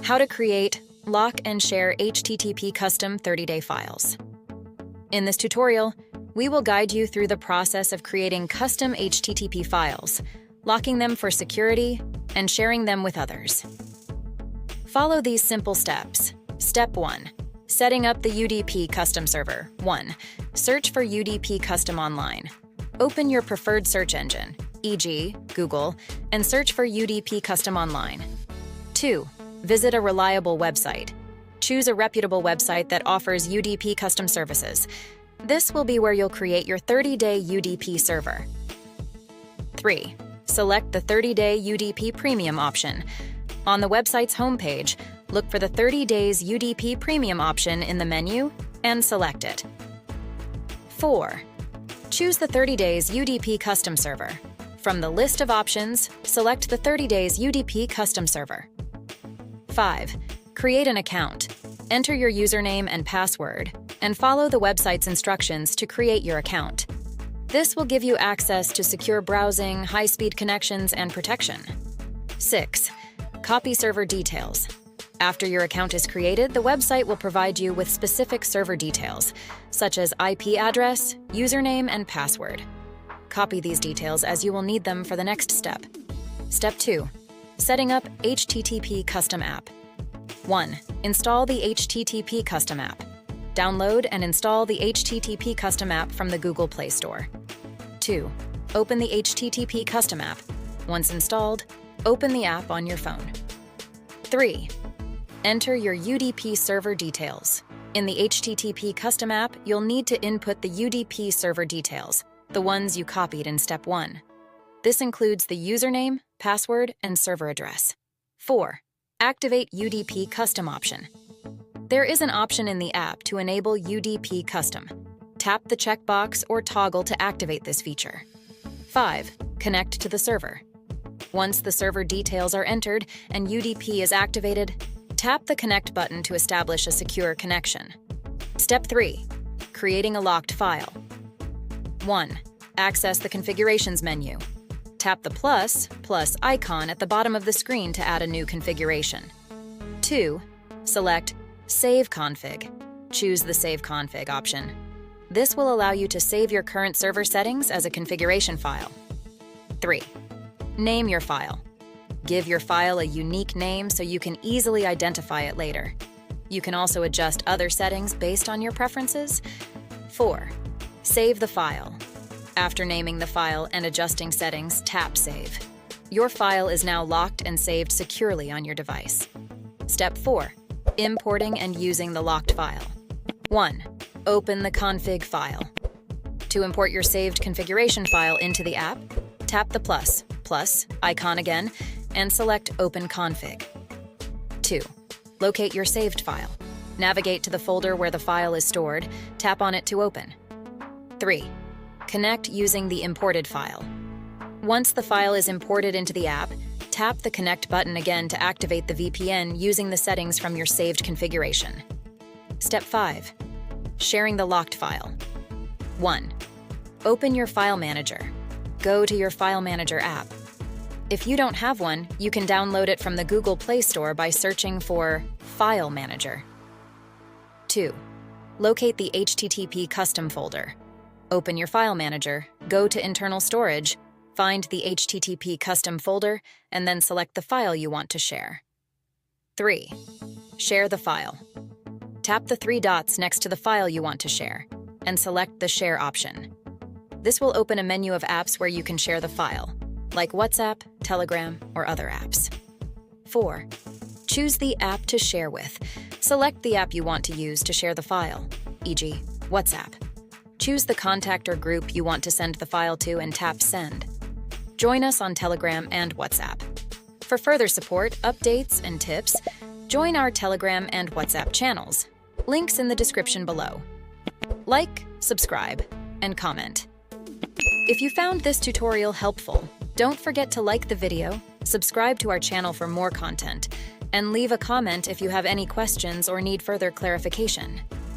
How to create, lock, and share HTTP custom 30-day files. In this tutorial, we will guide you through the process of creating custom HTTP files, locking them for security, and sharing them with others. Follow these simple steps. Step 1. Setting up the UDP Custom server. 1. Search for UDP Custom online. Open your preferred search engine, e.g., Google, and search for UDP Custom online. 2. Visit a reliable website. Choose a reputable website that offers UDP Custom services. This will be where you'll create your 30-day UDP server. 3. Select the 30-day UDP Premium option. On the website's homepage, look for the 30 days UDP Premium option in the menu and select it. 4. Choose the 30 days UDP Custom server. From the list of options, select the 30 days UDP Custom server. 5. Create an account. Enter your username and password, and follow the website's instructions to create your account. This will give you access to secure browsing, high-speed connections, and protection. 6. Copy server details. After your account is created, the website will provide you with specific server details, such as IP address, username, and password. Copy these details as you will need them for the next step. Step 2. Setting up HTTP Custom app. 1. Install the HTTP Custom app. Download and install the HTTP Custom app from the Google Play Store. 2. Open the HTTP Custom app. Once installed, open the app on your phone. 3. Enter your UDP server details. In the HTTP Custom app, you'll need to input the UDP server details, the ones you copied in Step 1. This includes the username, password, and server address. 4. Activate UDP Custom option. There is an option in the app to enable UDP Custom. Tap the checkbox or toggle to activate this feature. 5. Connect to the server. Once the server details are entered and UDP is activated, tap the Connect button to establish a secure connection. Step 3. Creating a locked file. 1. Access the Configurations menu. Tap the plus icon at the bottom of the screen to add a new configuration. 2. Select Save Config. Choose the Save Config option. This will allow you to save your current server settings as a configuration file. 3. Name your file. Give your file a unique name so you can easily identify it later. You can also adjust other settings based on your preferences. 4. Save the file. After naming the file and adjusting settings, tap Save. Your file is now locked and saved securely on your device. Step 4. Importing and using the locked file. 1. Open the config file. To import your saved configuration file into the app, tap the plus icon again and select Open Config. 2. Locate your saved file. Navigate to the folder where the file is stored, tap on it to open. 3. Connect using the imported file. Once the file is imported into the app, tap the Connect button again to activate the VPN using the settings from your saved configuration. Step 5. Sharing the locked file. 1. Open your file manager. Go to your File Manager app. If you don't have one, you can download it from the Google Play Store by searching for File Manager. 2. Locate the HTTP Custom folder. Open your File Manager, go to Internal Storage, find the HTTP Custom folder, and then select the file you want to share. 3. Share the file. Tap the 3 dots next to the file you want to share, and select the Share option. This will open a menu of apps where you can share the file, like WhatsApp, Telegram, or other apps. 4. Choose the app to share with. Select the app you want to use to share the file, e.g., WhatsApp. Choose the contact or group you want to send the file to and tap Send. Join us on Telegram and WhatsApp. For further support, updates, and tips, join our Telegram and WhatsApp channels. Links in the description below. Like, subscribe, and comment. If you found this tutorial helpful, don't forget to like the video, subscribe to our channel for more content, and leave a comment if you have any questions or need further clarification.